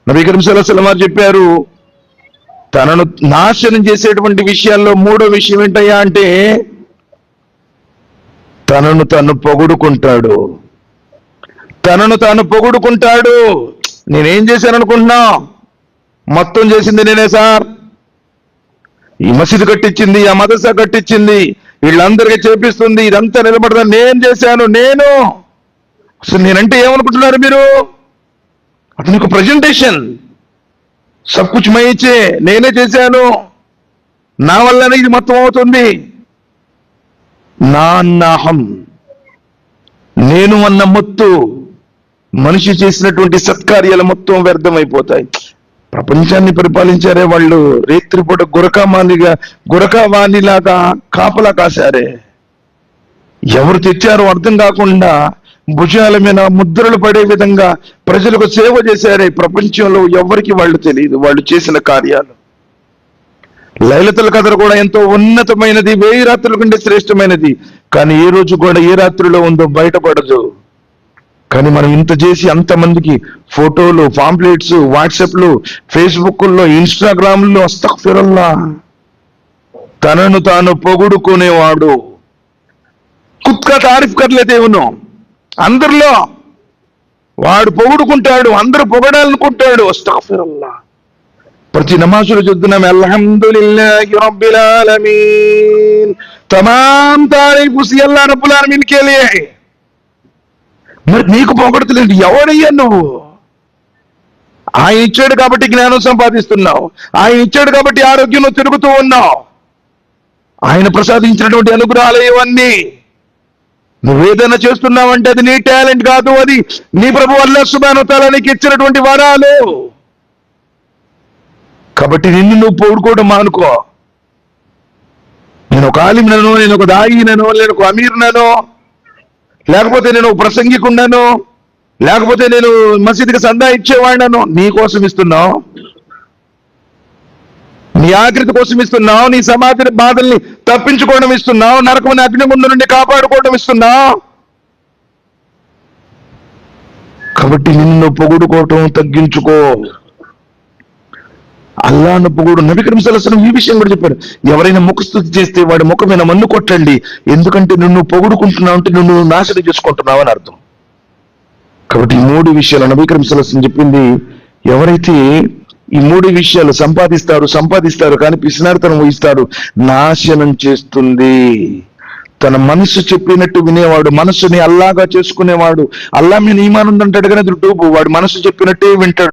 నబీ కరీం సల్లల్లాహు అలైహి వసల్లం వారు చెప్పారు, తనను నాశనం చేసేటువంటి విషయాల్లో మూడో విషయం ఏంటయ్యా అంటే తనను తాను పొగుడుకుంటాడు. తనను తాను పొగుడుకుంటాడు. నేనేం చేశాను అనుకుంటున్నా? మొత్తం చేసింది నేనే సార్. ఈ మసీదు కట్టించింది, ఆ మదర్సా కట్టించింది, వీళ్ళందరికీ చేపిస్తుంది, ఇదంతా నిలబడదా నేను చేశాను. నేను అసలు నేనంటే ఏమనుకుంటున్నారు మీరు? అతనికి ఒక ప్రజెంటేషన్, సబ్ కుచ్ మై ఇచ్చే, నేనే చేశాను, నా వల్లనే ఇది మొత్తం అవుతుంది. నా అన్నాహం, నేను అన్న మొత్తు మనిషి చేసినటువంటి సత్కార్యాలు మొత్తం వ్యర్థమైపోతాయి. ప్రపంచాన్ని పరిపాలించారే వాళ్ళు, రేత్రిపూట గురకావాణిలాగా కాపలా కాశారే. ఎవరు తెచ్చారో అర్థం కాకుండా భుజాల మీద ముద్రలు పడే విధంగా ప్రజలకు సేవ చేశారే. ప్రపంచంలో ఎవరికి వాళ్ళు తెలియదు వాళ్ళు చేసిన కార్యాలు. లైలతుల్ ఖద్ర్ కూడా ఎంతో ఉన్నతమైనది, 1000 రాత్రుల కంటే శ్రేష్టమైనది. కానీ ఏ రోజు కూడా ఏ రాత్రిలో ఉందో బయటపడదు. కానీ మనం ఇంత చేసి అంతమందికి ఫోటోలు, పాంప్లెట్స్, వాట్సాప్లు, ఫేస్బుక్లో, ఇన్స్టాగ్రామ్లో, అస్తగ్ఫిరుల్లాహ్. తనను తాను పొగుడుకునేవాడు. ఖుద్కా తారీఫ్ కర్లేతే ఉన్నో, అందరిలో వాడు పొగుడుకుంటాడు, అందరూ పొగడాలనుకుంటాడు. అస్తగ్ఫిరుల్లాహ్. ప్రతి నమాజులో చెప్తున్నాం, అల్హమ్దులిల్లాహి రబ్బిల్ ఆలమీన్, తమామ్ తారీఫ్ ఉసి అల్లాహ్ రబ్బుల్ ఆలమీన్ కే లియే. మరి నీకు పొగడతలేదు, ఎవడయ్యా నువ్వు? ఆయన ఇచ్చాడు కాబట్టి జ్ఞానం సంపాదిస్తున్నావు, ఆయన ఇచ్చాడు కాబట్టి ఆరోగ్యంలో తిరుగుతూ ఉన్నావు, ఆయన ప్రసాదించినటువంటి అనుగ్రహాలు ఇవన్నీ. నువ్వేదైనా చేస్తున్నావంటే అది నీ టాలెంట్ కాదు, అది నీ ప్రభు అల్లాహ్ సుబ్హానహు వ తఆలా నీకు ఇచ్చినటువంటి వరాలు. కాబట్టి నిన్ను నువ్వు పొగుడుకోవడం మానుకో. నేను ఒక ఆలింనను, నేను ఒక దాయినను, నేను ఒక అమీర్నను, లేకపోతే నేను ఒక ప్రసంగికున్నాను, లేకపోతే నేను మసీదుకి సందా ఇచ్చేవాడినను. నీ కోసం ఇస్తున్నావు, నీ ఆకృతి కోసం ఇస్తున్నావు, నీ సమాధిని బాధల్ని తప్పించుకోవడం ఇస్తున్నావు, నరకముని అగ్నిగుండం నుండి కాపాడుకోవడం ఇస్తున్నావు. కాబట్టి నిన్ను పొగుడుకోవటం తగ్గించుకో. అల్లాహ్ను పొగుడు. నబీ కరీం సల్లల్లాహు అలైహి వసల్లం ఈ విషయం కూడా చెప్పారు, ఎవరైనా ముఖస్తుతి చేస్తే వాడి ముఖం మీద మన్ను కొట్టండి, ఎందుకంటే నువ్వు పొగుడుకుంటున్నావు అంటే నువ్వు నాశనం చేసుకుంటున్నావు అని అర్థం. కాబట్టి ఈ 3 విషయాలు నబీ కరీం సల్లల్లాహు అలైహి వసల్లం చెప్పింది. ఎవరైతే ఈ 3 విషయాలు సంపాదిస్తారు కానీ పిసినారితనం వహిస్తారు, నాశనం చేస్తుంది. తన మనసు చెప్పినట్టు వినేవాడు, మనసుని అల్లాగా చేసుకునేవాడు, అల్లా మీద ఈమాన్ ఉందంటాడు కానీ అది డూబు, వాడు మనసు చెప్పినట్టే వింటాడు.